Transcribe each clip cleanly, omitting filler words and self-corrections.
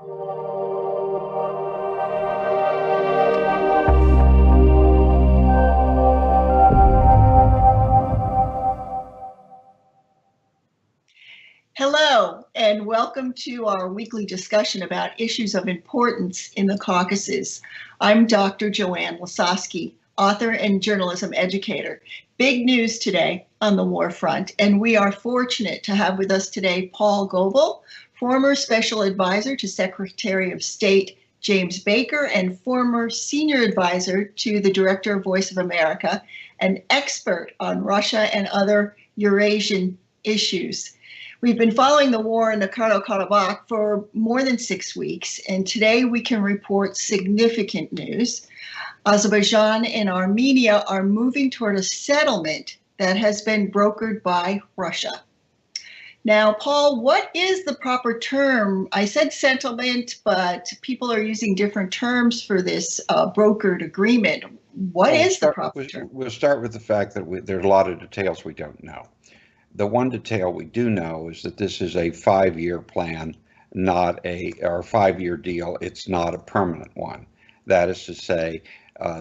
Hello, and welcome to our weekly discussion about issues of importance in the Caucasus. I'm Dr. Joanne Lisosky, author and journalism educator. Big news today on the war front, and we are fortunate to have with us today Paul Goble, former special advisor to Secretary of State James Baker and former senior advisor to the Director of Voice of America, an expert on Russia and other Eurasian issues. We've been following the war in Nagorno-Karabakh for more than 6 weeks, and today we can report significant news. Azerbaijan and Armenia are moving toward a settlement that has been brokered by Russia. Now, Paul, what is the proper term? I said settlement, but people are using different terms for this brokered agreement. What is the proper term? We'll start with the fact that there's a lot of details we don't know. The one detail we do know is that this is a 5-year plan, or 5-year deal. It's not a permanent one. That is to say,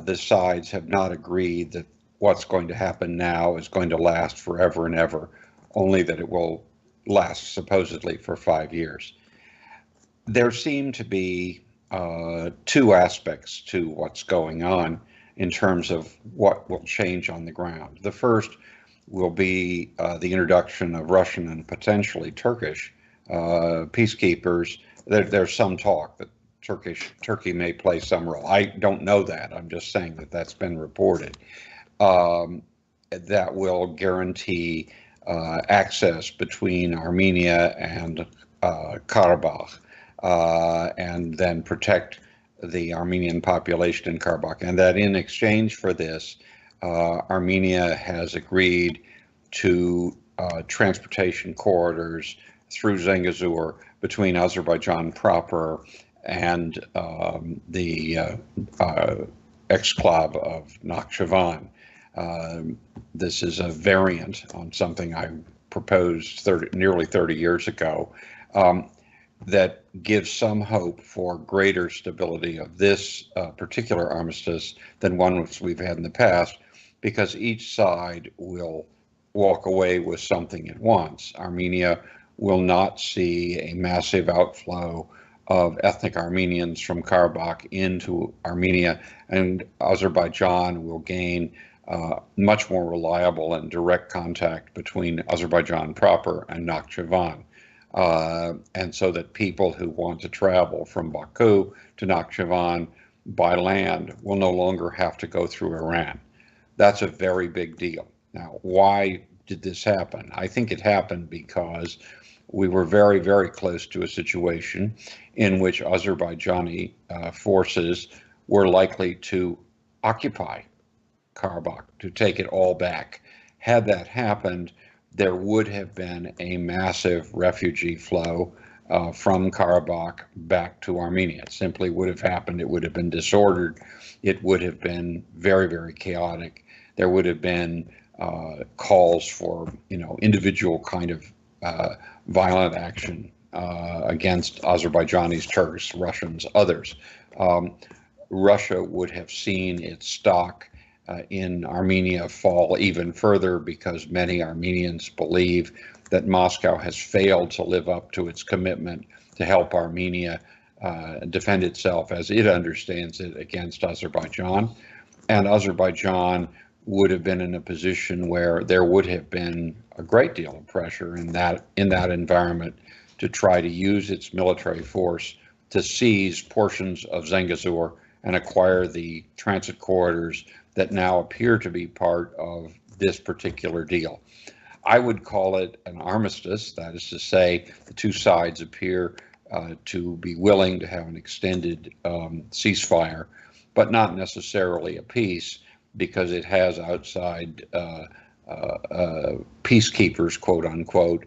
the sides have not agreed that what's going to happen now is going to last forever and ever, only that it will last supposedly for 5 years. There seem to be 2 aspects to what's going on in terms of what will change on the ground. The first will be the introduction of Russian and potentially Turkish peacekeepers. There's some talk that Turkey may play some role. I don't know that. I'm just saying that that's been reported. That will guarantee access between Armenia and Karabakh, and then protect the Armenian population in Karabakh. And that in exchange for this, Armenia has agreed to transportation corridors through Zangezur between Azerbaijan proper and the exclave of Nakhchivan. This is a variant on something I proposed nearly 30 years ago that gives some hope for greater stability of this particular armistice than one which we've had in the past, because each side will walk away with something at once. Armenia will not see a massive outflow of ethnic Armenians from Karabakh into Armenia, and Azerbaijan will gain much more reliable and direct contact between Azerbaijan proper and Nakhchivan. And so that people who want to travel from Baku to Nakhchivan by land will no longer have to go through Iran. That's a very big deal. Now, why did this happen? I think it happened because we were very, very close to a situation in which Azerbaijani forces were likely to occupy Karabakh, to take it all back. Had that happened, there would have been a massive refugee flow from Karabakh back to Armenia. It simply would have happened. It would have been disordered. It would have been very, very chaotic. There would have been calls for, individual kind of violent action against Azerbaijanis, Turks, Russians, others. Russia would have seen its stock in Armenia fall even further, because many Armenians believe that Moscow has failed to live up to its commitment to help Armenia defend itself as it understands it against Azerbaijan. And Azerbaijan would have been in a position where there would have been a great deal of pressure in that environment to try to use its military force to seize portions of Zangezur and acquire the transit corridors that now appear to be part of this particular deal. I would call it an armistice. That is to say, the two sides appear to be willing to have an extended ceasefire, but not necessarily a peace, because it has outside peacekeepers, quote unquote,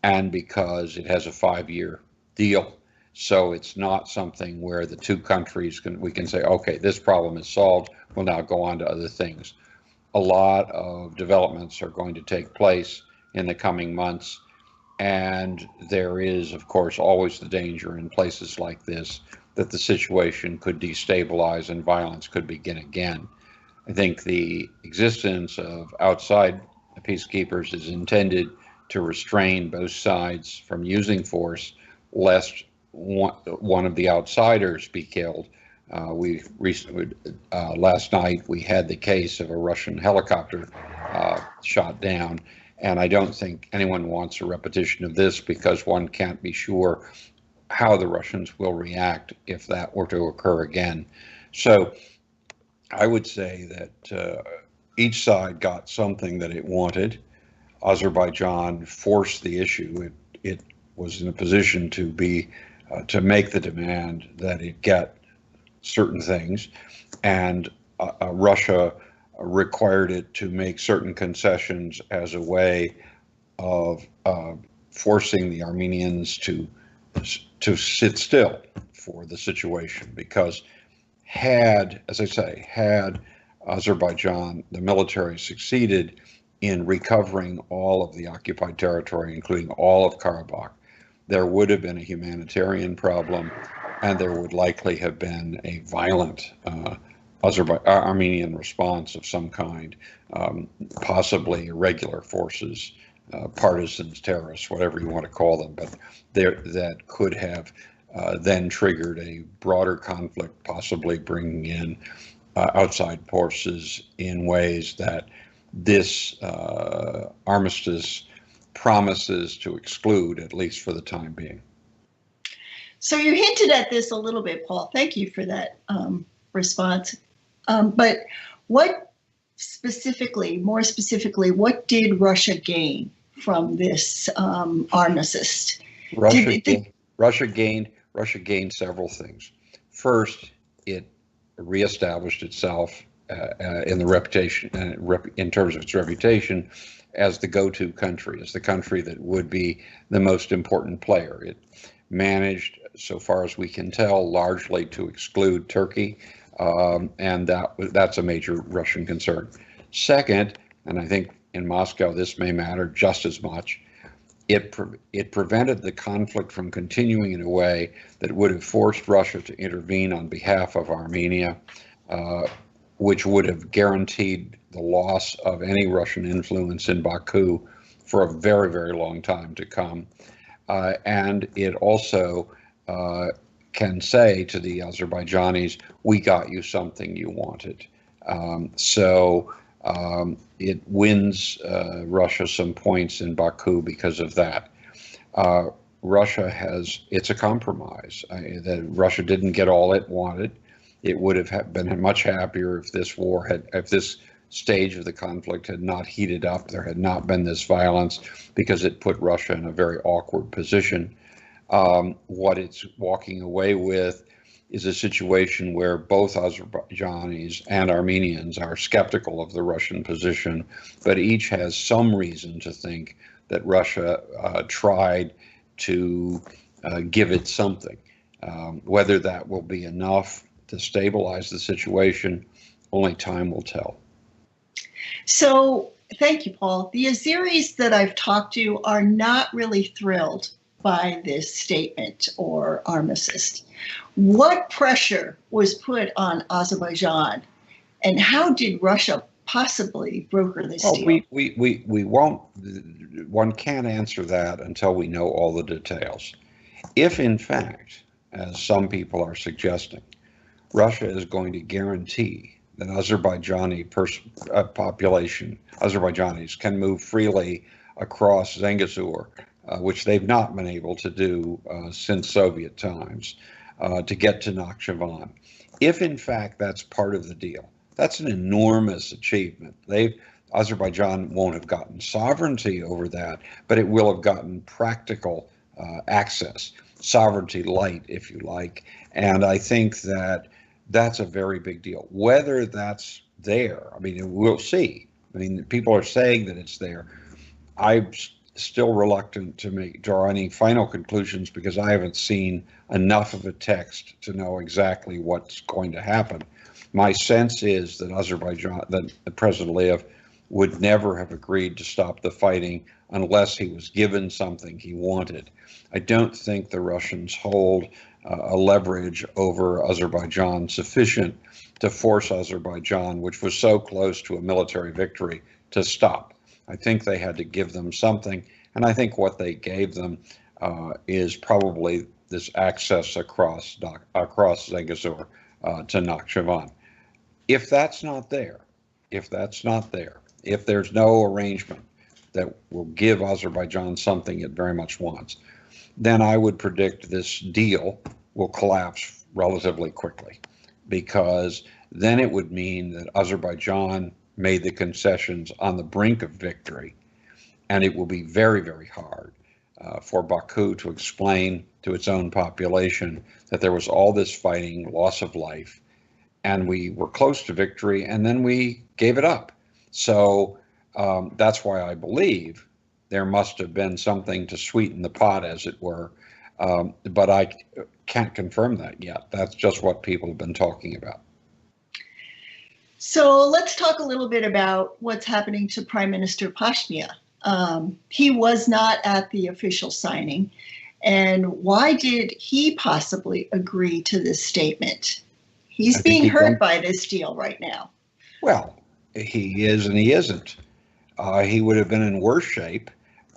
and because it has a 5-year deal. So it's not something where the two countries we can say, okay, this problem is solved, we'll now go on to other things. A lot of developments are going to take place in the coming months, And there is, of course, always the danger in places like this that the situation could destabilize and violence could begin again. I think the existence of outside peacekeepers is intended to restrain both sides from using force, lest one of the outsiders be killed. We recently, last night, we had the case of a Russian helicopter shot down, and I don't think anyone wants a repetition of this because one can't be sure how the Russians will react if that were to occur again. So I would say that each side got something that it wanted. Azerbaijan forced the issue. It was in a position to make the demand that it get certain things, and Russia required it to make certain concessions as a way of forcing the Armenians to sit still for the situation. Because had Azerbaijan, the military, succeeded in recovering all of the occupied territory, including all of Karabakh, there would have been a humanitarian problem, and there would likely have been a violent Armenian response of some kind, possibly irregular forces, partisans, terrorists, whatever you want to call them, but that could have then triggered a broader conflict, possibly bringing in outside forces in ways that this armistice promises to exclude, at least for the time being. So you hinted at this a little bit, Paul. Thank you for that response. But what specifically, more specifically, what did Russia gain from this armistice? Russia gained several things. First, it reestablished itself in the reputation, in terms of its reputation, as the go-to country, as the country that would be the most important player. It managed, so far as we can tell, largely to exclude Turkey, and that's a major Russian concern. Second, and I think in Moscow this may matter just as much, it prevented the conflict from continuing in a way that would have forced Russia to intervene on behalf of Armenia, which would have guaranteed the loss of any Russian influence in Baku for a very, very long time to come. And it also can say to the Azerbaijanis, we got you something you wanted. It wins Russia some points in Baku because of that. It's a compromise. That Russia didn't get all it wanted. It would have been much happier if this stage of the conflict had not heated up, there had not been this violence, because it put Russia in a very awkward position. What it's walking away with is a situation where both Azerbaijanis and Armenians are skeptical of the Russian position, but each has some reason to think that Russia tried to give it something. Whether that will be enough to stabilize the situation, only time will tell. So, thank you, Paul. The Azeris that I've talked to are not really thrilled by this statement or armistice. What pressure was put on Azerbaijan, and how did Russia possibly broker this deal? We won't. One can't answer that until we know all the details. If, in fact, as some people are suggesting, Russia is going to guarantee that Azerbaijani Azerbaijanis can move freely across Zangezur, which they've not been able to do since Soviet times, to get to Nakhchivan. If in fact that's part of the deal, that's an enormous achievement. Azerbaijan won't have gotten sovereignty over that, but it will have gotten practical access, sovereignty light, if you like. And I think that's a very big deal. Whether that's there, I mean, we'll see. I mean, people are saying that it's there. I'm still reluctant to draw any final conclusions because I haven't seen enough of a text to know exactly what's going to happen. My sense is that President Aliyev would never have agreed to stop the fighting unless he was given something he wanted. I don't think the Russians hold a leverage over Azerbaijan sufficient to force Azerbaijan, which was so close to a military victory, to stop. I think they had to give them something, and I think what they gave them is probably this access across Zangezur to Nakhchivan. If that's not there, if there's no arrangement that will give Azerbaijan something it very much wants, then I would predict this deal will collapse relatively quickly, because then it would mean that Azerbaijan made the concessions on the brink of victory, and it will be very, very hard for Baku to explain to its own population that there was all this fighting, loss of life, and we were close to victory, and then we gave it up. So that's why I believe there must have been something to sweeten the pot, as it were, but I can't confirm that yet. That's just what people have been talking about. So let's talk a little bit about what's happening to Prime Minister Pashinyan. He was not at the official signing. And why did he possibly agree to this statement? He's being hurt by this deal right now. Well, he is and he isn't. He would have been in worse shape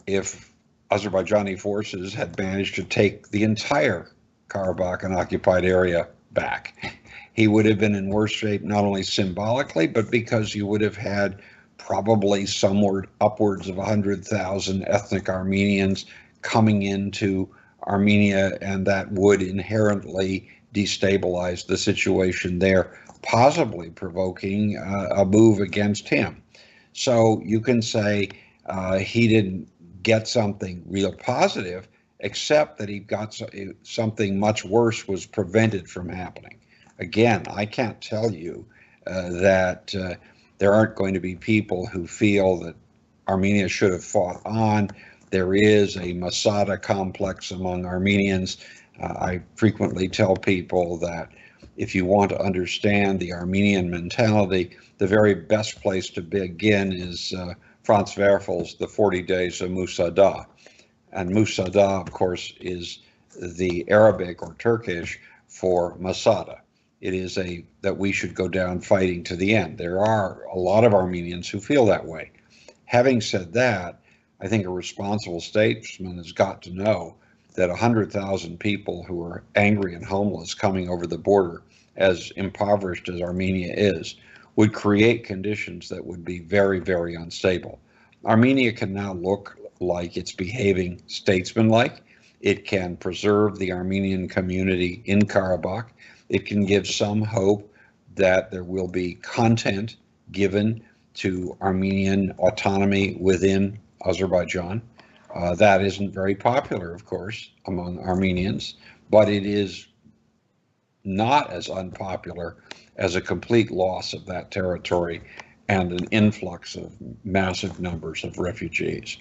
if Azerbaijani forces had managed to take the entire Karabakh and occupied area back. He would have been in worse shape, not only symbolically, but because you would have had probably somewhere upwards of 100,000 ethnic Armenians coming into Armenia, and that would inherently destabilize the situation there, possibly provoking a move against him. So you can say he didn't get something real positive, except that he got something much worse was prevented from happening. Again, I can't tell you that there aren't going to be people who feel that Armenia should have fought on. There is a Masada complex among Armenians. I frequently tell people that if you want to understand the Armenian mentality, the very best place to begin is Franz Werfel's The 40 Days of Musada. And Musada, of course, is the Arabic or Turkish for Masada. It is that we should go down fighting to the end. There are a lot of Armenians who feel that way. Having said that, I think a responsible statesman has got to know that 100,000 people who are angry and homeless coming over the border, as impoverished as Armenia is, would create conditions that would be very, very unstable. Armenia can now look like it's behaving statesmanlike. It can preserve the Armenian community in Karabakh. It can give some hope that there will be content given to Armenian autonomy within Azerbaijan. That isn't very popular, of course, among Armenians, but it is not as unpopular as a complete loss of that territory and an influx of massive numbers of refugees.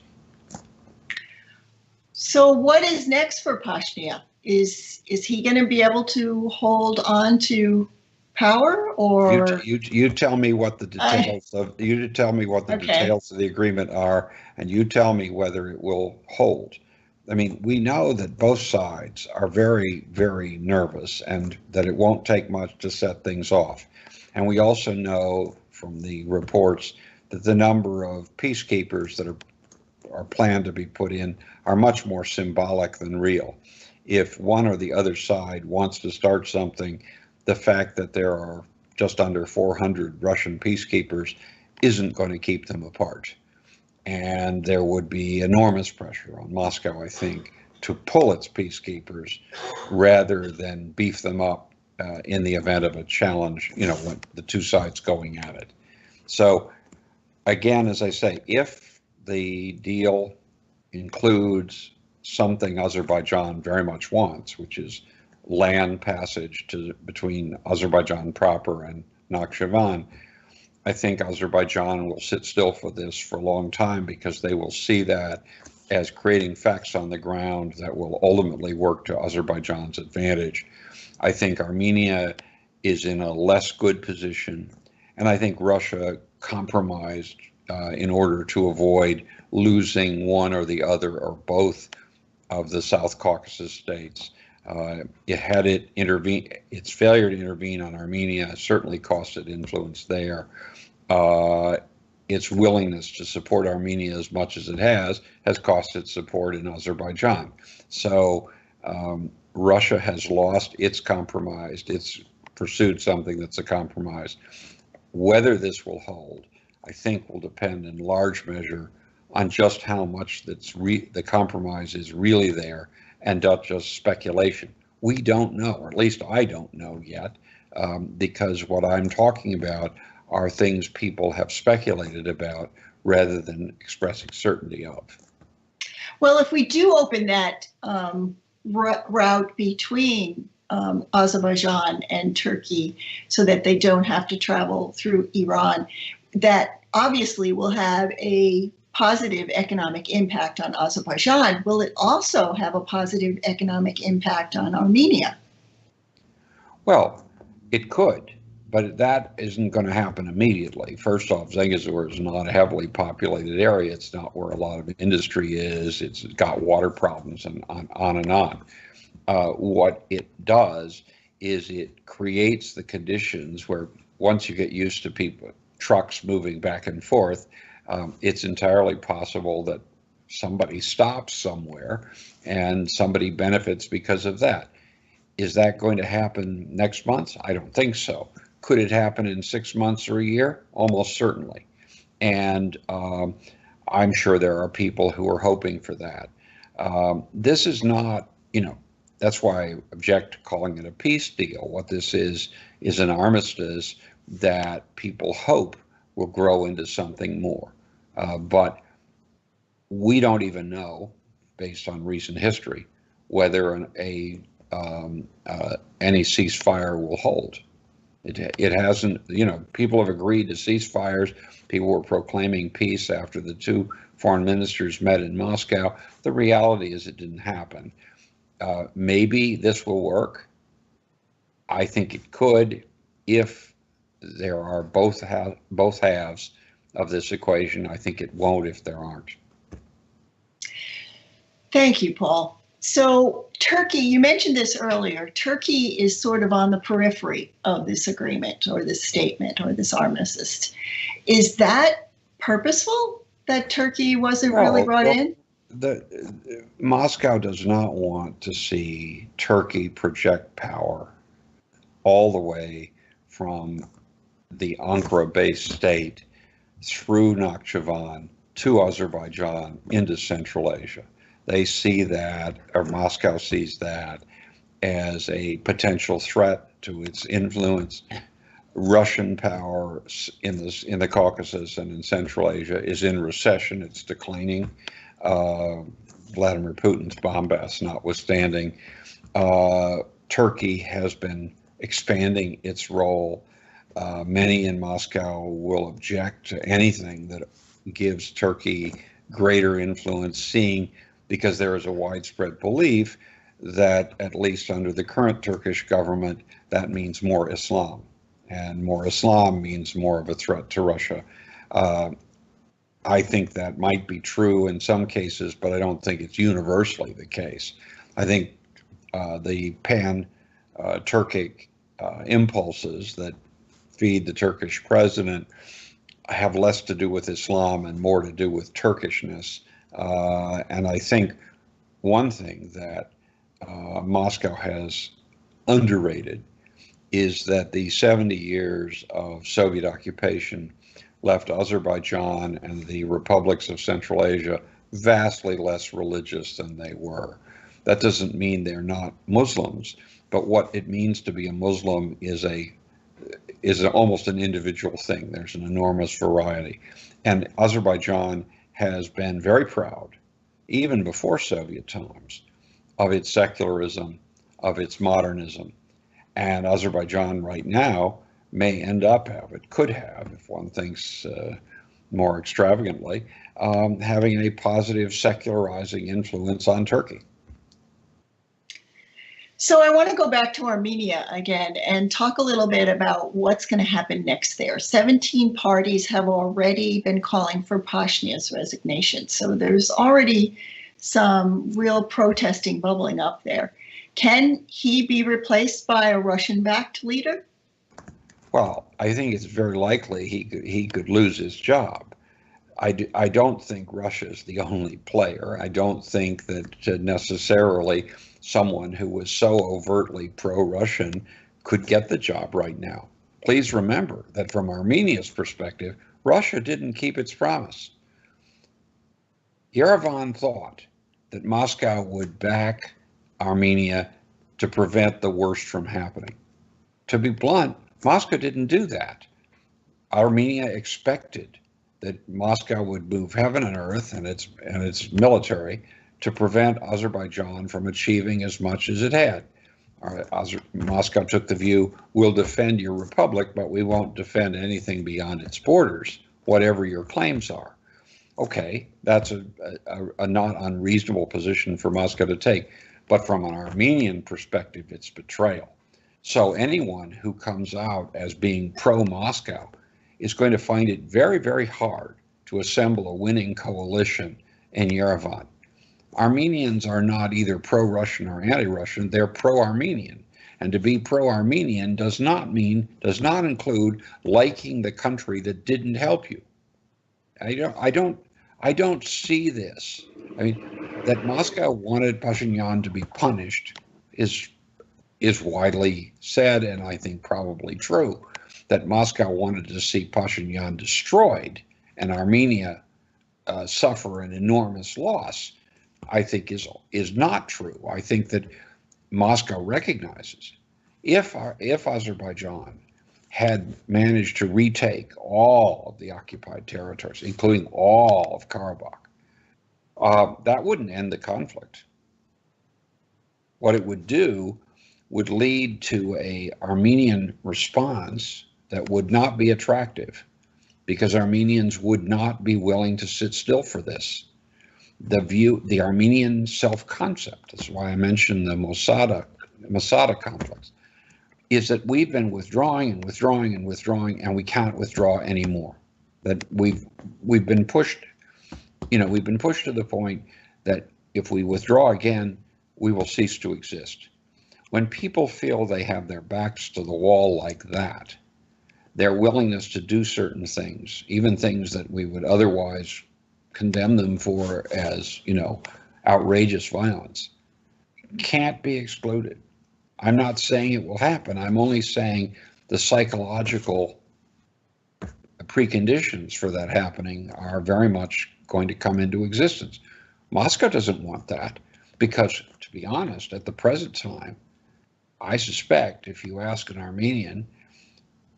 So what is next for Pashinyan? Is he going to be able to hold on to power, or you tell me what the details details of the agreement are, and you tell me whether it will hold. I mean, we know that both sides are very, very nervous, and that it won't take much to set things off. And we also know from the reports that the number of peacekeepers that are planned to be put in are much more symbolic than real. If one or the other side wants to start something, the fact that there are just under 400 Russian peacekeepers isn't going to keep them apart. And there would be enormous pressure on Moscow, I think, to pull its peacekeepers rather than beef them up in the event of a challenge, when the two sides going at it. So again, as I say, if the deal includes something Azerbaijan very much wants, which is land passage between Azerbaijan proper and Nakhchivan, I think Azerbaijan will sit still for this for a long time, because they will see that as creating facts on the ground that will ultimately work to Azerbaijan's advantage. I think Armenia is in a less good position, and I think Russia compromised in order to avoid losing one or the other or both of the South Caucasus states. Its failure to intervene on Armenia certainly cost it influence there. Its willingness to support Armenia as much as it has cost it support in Azerbaijan. So Russia has lost, it's compromised, it's pursued something that's a compromise. Whether this will hold, I think, will depend in large measure on just how much the compromise is really there and not just speculation. We don't know, or at least I don't know yet, because what I'm talking about are things people have speculated about rather than expressing certainty of. Well, if we do open that route between Azerbaijan and Turkey so that they don't have to travel through Iran, that obviously will have a positive economic impact on Azerbaijan. Will it also have a positive economic impact on Armenia? Well, it could, but that isn't going to happen immediately. First off, Zengezur is not a heavily populated area. It's not where a lot of industry is. It's got water problems and on and on. What it does is it creates the conditions where once you get used to trucks moving back and forth, it's entirely possible that somebody stops somewhere and somebody benefits because of that. Is that going to happen next month? I don't think so. Could it happen in 6 months or a year? Almost certainly. And I'm sure there are people who are hoping for that. This is not, that's why I object to calling it a peace deal. What this is an armistice that people hope will grow into something more. But we don't even know, based on recent history, whether any ceasefire will hold. It hasn't, people have agreed to ceasefires. People were proclaiming peace after the two foreign ministers met in Moscow. The reality is it didn't happen. Maybe this will work. I think it could if there are both halves of this equation. I think it won't if there aren't. Thank you, Paul. So Turkey, you mentioned this earlier, Turkey is sort of on the periphery of this agreement or this statement or this armistice. Is that purposeful that Turkey wasn't really brought in? Moscow does not want to see Turkey project power all the way from the Ankara-based state through Nakhchivan to Azerbaijan into Central Asia. They see that, or Moscow sees that, as a potential threat to its influence. Russian power in the Caucasus and in Central Asia is in recession. It's declining. Vladimir Putin's bombast notwithstanding. Turkey has been expanding its role. Many in Moscow will object to anything that gives Turkey greater influence, because there is a widespread belief that, at least under the current Turkish government, that means more Islam. And more Islam means more of a threat to Russia. I think that might be true in some cases, but I don't think it's universally the case. I think the pan-Turkic impulses that feed the Turkish president have less to do with Islam and more to do with Turkishness. And I think one thing that Moscow has underrated is that the 70 years of Soviet occupation left Azerbaijan and the republics of Central Asia vastly less religious than they were. That doesn't mean they're not Muslims, but what it means to be a Muslim is almost an individual thing. There's an enormous variety. And Azerbaijan has been very proud, even before Soviet times, of its secularism, of its modernism. And Azerbaijan right now may end up could have, if one thinks more extravagantly, having a positive secularizing influence on Turkey. So I want to go back to Armenia again and talk a little bit about what's going to happen next there. 17 parties have already been calling for Pashinyan's resignation. So there's already some real protesting bubbling up there. Can he be replaced by a Russian-backed leader? Well, I think it's very likely he could lose his job. I don't think Russia is the only player. I don't think that necessarily someone who was so overtly pro-Russian could get the job right now. Please remember that from Armenia's perspective, Russia didn't keep its promise. Yerevan thought that Moscow would back Armenia to prevent the worst from happening. To be blunt, Moscow didn't do that. Armenia expected that Moscow would move heaven and earth and its military to prevent Azerbaijan from achieving as much as it had. Moscow took the view, we'll defend your republic, but we won't defend anything beyond its borders, whatever your claims are. Okay, that's a not unreasonable position for Moscow to take, but from an Armenian perspective, it's betrayal. So anyone who comes out as being pro-Moscow is going to find it very, very hard to assemble a winning coalition in Yerevan. Armenians are not either pro-Russian or anti-Russian, they're pro-Armenian. And to be pro-Armenian does not include liking the country that didn't help you. I don't see this. I mean, that Moscow wanted Pashinyan to be punished is widely said, and I think probably true. That Moscow wanted to see Pashinyan destroyed and Armenia suffer an enormous loss, I think is not true. I think that Moscow recognizes if Azerbaijan had managed to retake all of the occupied territories, including all of Karabakh, that wouldn't end the conflict. What it would do would lead to an Armenian response that would not be attractive because Armenians would not be willing to sit still for this. The Armenian self-concept, that's why I mentioned the Masada complex, is that we've been withdrawing and withdrawing and withdrawing, and we can't withdraw anymore. That we've been pushed, we've been pushed to the point that if we withdraw again, we will cease to exist. When people feel they have their backs to the wall like that, their willingness to do certain things, even things that we would otherwise condemn them for as, outrageous violence, can't be excluded. I'm not saying it will happen. I'm only saying the psychological preconditions for that happening are very much going to come into existence. Moscow doesn't want that because, to be honest, at the present time, I suspect if you ask an Armenian,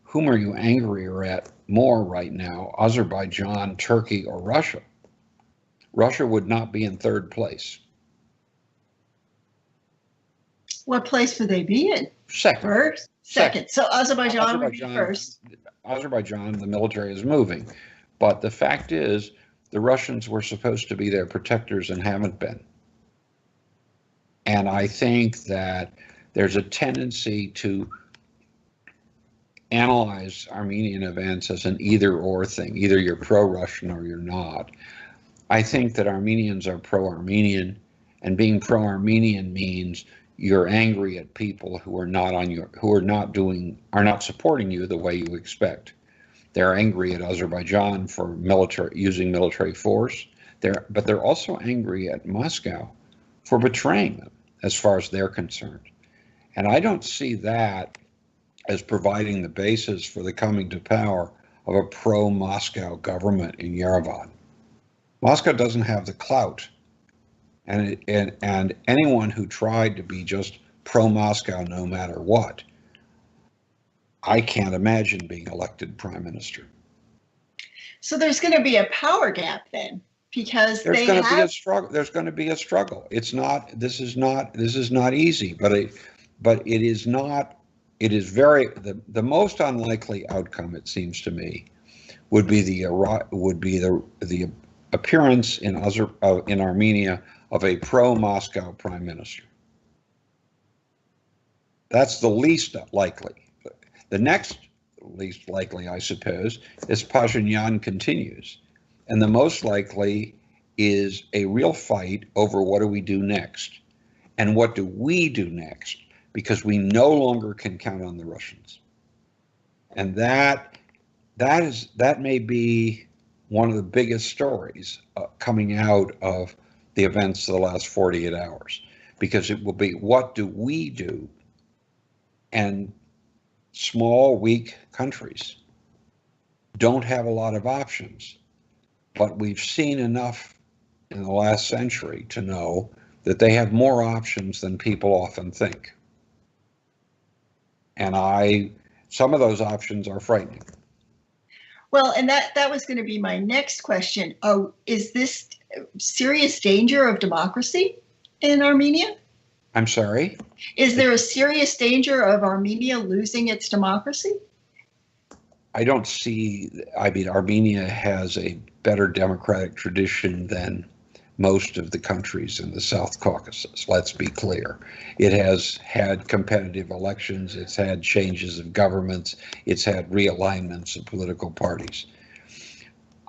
whom are you angrier at more right now, Azerbaijan, Turkey, or Russia? Russia would not be in third place. What place would they be in? Second. First? Second. So Azerbaijan would be first. Azerbaijan, the military is moving. But the fact is, the Russians were supposed to be their protectors and haven't been. And I think that there's a tendency to analyze Armenian events as an either-or thing. Either you're pro-Russian or you're not. I think that Armenians are pro-Armenian, and being pro-Armenian means you're angry at people who are not supporting you the way you expect. They're angry at Azerbaijan for using military force. But they're also angry at Moscow for betraying them, as far as they're concerned. And I don't see that as providing the basis for the coming to power of a pro-Moscow government in Yerevan. Moscow doesn't have the clout, and anyone who tried to be just pro-Moscow no matter what, I can't imagine being elected prime minister. So there's going to be a power gap then, because there's going to be a struggle. There's going to be a struggle. It's not. This is not easy, but it is not. It is very the most unlikely outcome, it seems to me, would be the appearance in Armenia of a pro-Moscow prime minister. That's the least likely. The next least likely, I suppose, is Pashinyan continues. And the most likely is a real fight over what do we do next. And what do we do next? Because we no longer can count on the Russians. And that may be one of the biggest stories coming out of the events of the last 48 hours. Because it will be, what do we do? And small, weak countries don't have a lot of options. But we've seen enough in the last century to know that they have more options than people often think. And some of those options are frightening. Well, and that was going to be my next question. Is this serious danger of democracy in Armenia? I'm sorry? Is there a serious danger of Armenia losing its democracy? I don't see, Armenia has a better democratic tradition than most of the countries in the South Caucasus, let's be clear. It has had competitive elections, it's had changes of governments, it's had realignments of political parties.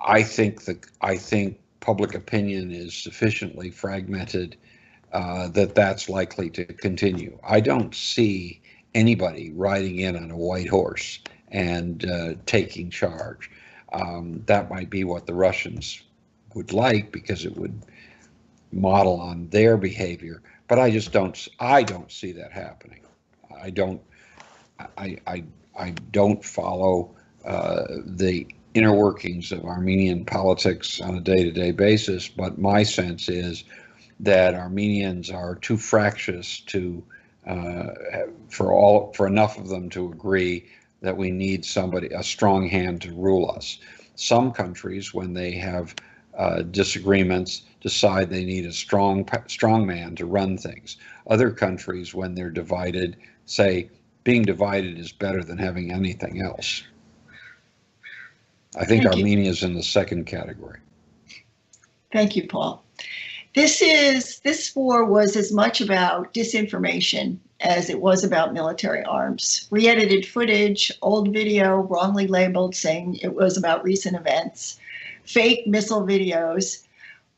I think public opinion is sufficiently fragmented that's likely to continue. I don't see anybody riding in on a white horse and taking charge. That might be what the Russians would like because it would model on their behavior, but I don't see that happening. I don't follow the inner workings of Armenian politics on a day-to-day basis, but my sense is that Armenians are too fractious for enough of them to agree that we need a strong hand to rule us. Some countries, when they have disagreements, decide they need a strong man to run things. Other countries, when they're divided, say being divided is better than having anything else. I think Armenia is in the second category. Thank you, Paul. This war was as much about disinformation as it was about military arms. Re-edited footage, old video wrongly labeled saying it was about recent events, fake missile videos.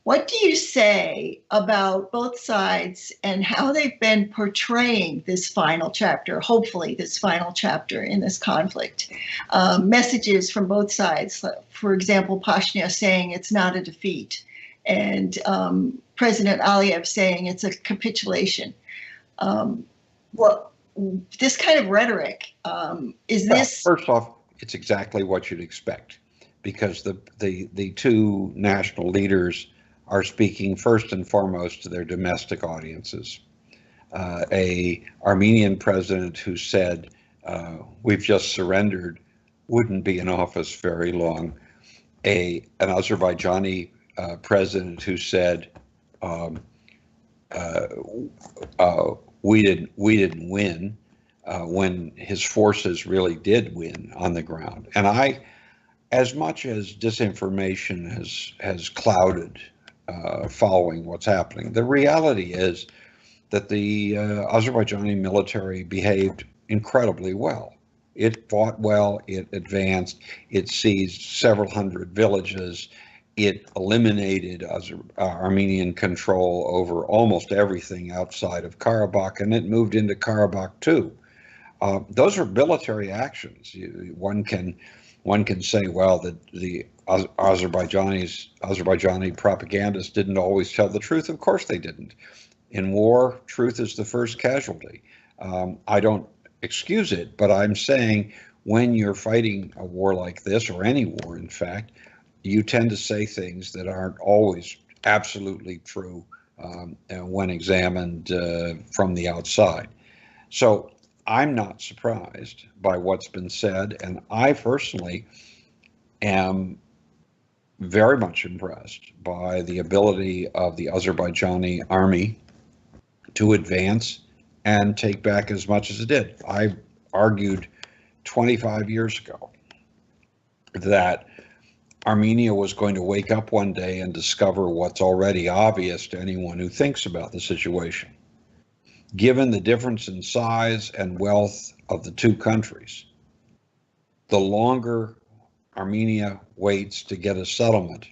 What do you say about both sides and how they've been portraying this final chapter, hopefully this final chapter in this conflict? Messages from both sides, for example, Pashinyan saying it's not a defeat, and President Aliyev saying it's a capitulation. This kind of rhetoric, is this? First off, it's exactly what you'd expect, because the two national leaders are speaking first and foremost to their domestic audiences. A Armenian president who said, we've just surrendered, wouldn't be in office very long. An Azerbaijani president who said, we didn't win, when his forces really did win on the ground. And as much as disinformation has clouded following what's happening, the reality is that the Azerbaijani military behaved incredibly well. It fought well, it advanced, it seized several hundred villages, it eliminated Armenian control over almost everything outside of Karabakh, and it moved into Karabakh too. Those are military actions. One can say, well, that the Azerbaijani propagandists didn't always tell the truth. Of course they didn't. In war, truth is the first casualty. I don't excuse it, but I'm saying when you're fighting a war like this, or any war, in fact, you tend to say things that aren't always absolutely true when examined from the outside. So I'm not surprised by what's been said, and I personally am very much impressed by the ability of the Azerbaijani army to advance and take back as much as it did. I argued 25 years ago that Armenia was going to wake up one day and discover what's already obvious to anyone who thinks about the situation. given the difference in size and wealth of the two countries, the longer Armenia waits to get a settlement,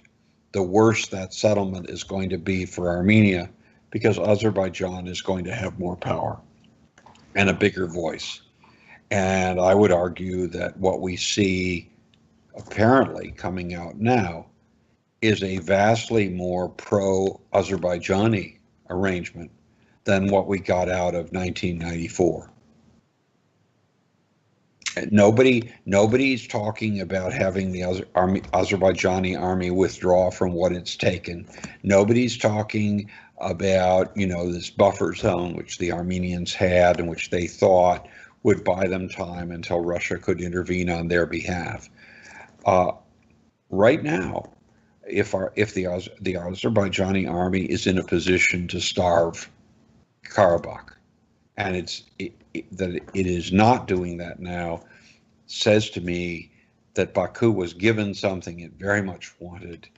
the worse that settlement is going to be for Armenia, because Azerbaijan is going to have more power and a bigger voice. And I would argue that what we see apparently coming out now is a vastly more pro-Azerbaijani arrangement than what we got out of 1994. Nobody's talking about having the Azerbaijani army withdraw from what it's taken. Nobody's talking about, this buffer zone which the Armenians had and which they thought would buy them time until Russia could intervene on their behalf. Right now, if the Azerbaijani army is in a position to starve Karabakh, and that it is not doing that now, says to me that Baku was given something it very much wanted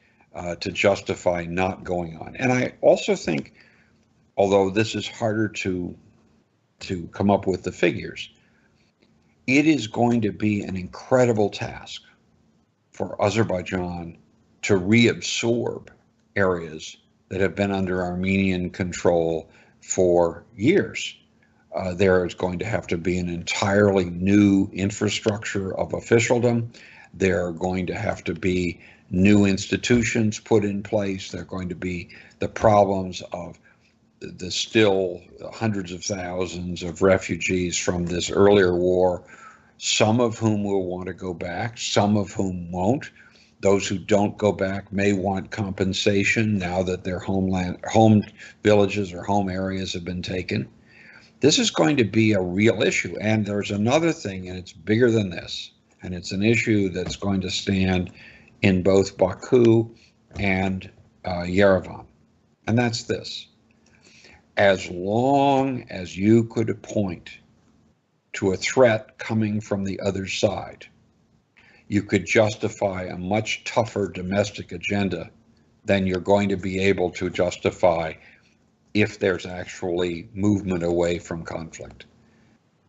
to justify not going on. And I also think, although this is harder to come up with the figures, it is going to be an incredible task for Azerbaijan to reabsorb areas that have been under Armenian control for years. There is going to have to be an entirely new infrastructure of officialdom. There are going to have to be new institutions put in place. There are going to be the problems of the still hundreds of thousands of refugees from this earlier war, some of whom will want to go back, some of whom won't. Those who don't go back may want compensation now that their home villages or home areas have been taken. This is going to be a real issue. And there's another thing, and it's bigger than this, and it's an issue that's going to stand in both Baku and Yerevan. And that's this. As long as you could point to a threat coming from the other side, you could justify a much tougher domestic agenda than you're going to be able to justify if there's actually movement away from conflict.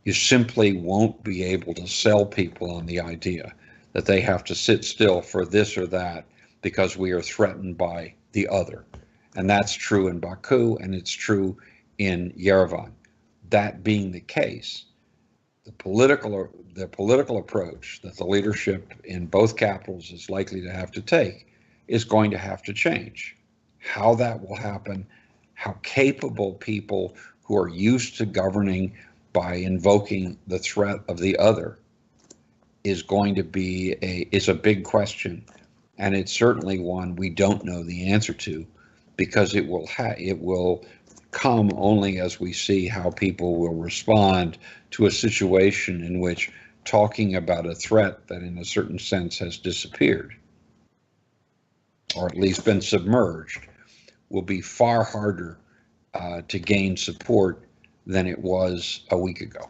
You simply won't be able to sell people on the idea that they have to sit still for this or that because we are threatened by the other. And that's true in Baku, and it's true in Yerevan. That being the case, the political approach that the leadership in both capitals is likely to have to take is going to have to change. How that will happen, how capable people who are used to governing by invoking the threat of the other is going to be a big question, and it's certainly one we don't know the answer to, because it will come only as we see how people will respond to a situation in which talking about a threat that in a certain sense has disappeared, or at least been submerged, will be far harder to gain support than it was a week ago.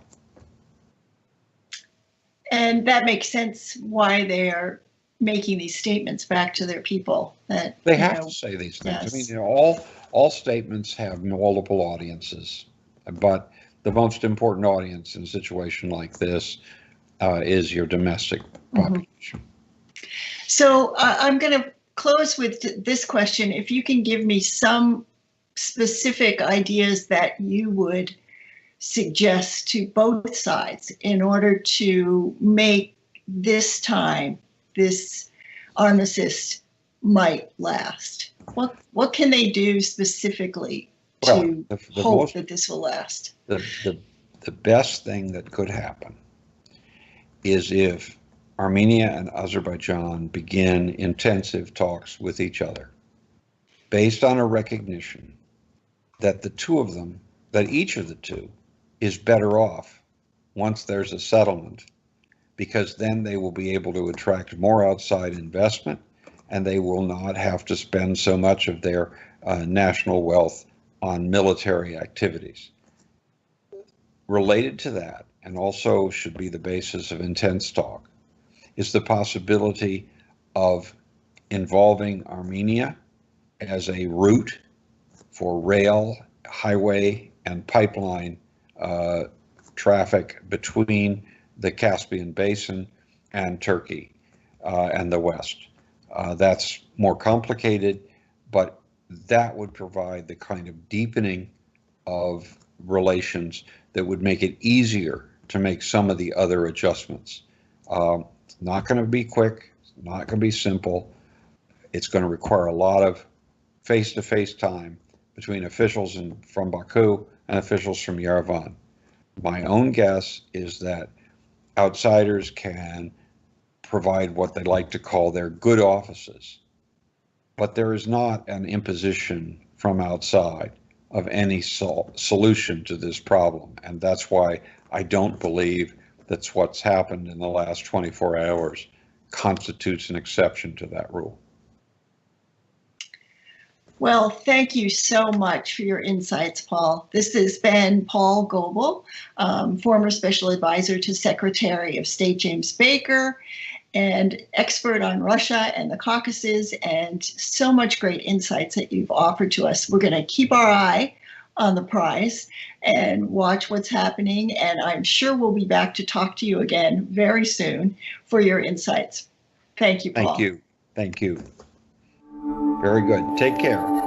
And that makes sense why they are making these statements back to their people. That they have to say these things. Yes. I mean, all statements have multiple audiences, but the most important audience in a situation like this is your domestic population. So I'm going to close with this question. If you can give me some specific ideas that you would suggest to both sides in order to make this time, this armistice might last. What can they do specifically to hope that this will last? The best thing that could happen is if Armenia and Azerbaijan begin intensive talks with each other based on a recognition that the two of them, that each of the two is better off once there's a settlement, because then they will be able to attract more outside investment and they will not have to spend so much of their national wealth on military activities. Related to that, and also should be the basis of intense talk, is the possibility of involving Armenia as a route for rail, highway, and pipeline traffic between the Caspian Basin and Turkey and the West. That's more complicated, but that would provide the kind of deepening of relations that would make it easier to make some of the other adjustments. It's not going to be quick, it's not going to be simple. It's going to require a lot of face-to-face time between officials from Baku and officials from Yerevan. My own guess is that outsiders can provide what they like to call their good offices, but there is not an imposition from outside of any solution to this problem. And that's why I don't believe that's what's happened in the last 24 hours constitutes an exception to that rule. Well, thank you so much for your insights, Paul. This has been Paul Goble, former Special Advisor to Secretary of State James Baker, and expert on Russia and the Caucasus, and so much great insights that you've offered to us. We're going to keep our eye on the prize and watch what's happening, and I'm sure we'll be back to talk to you again very soon for your insights. Thank you, Paul. Thank you. Thank you. Very good. Take care.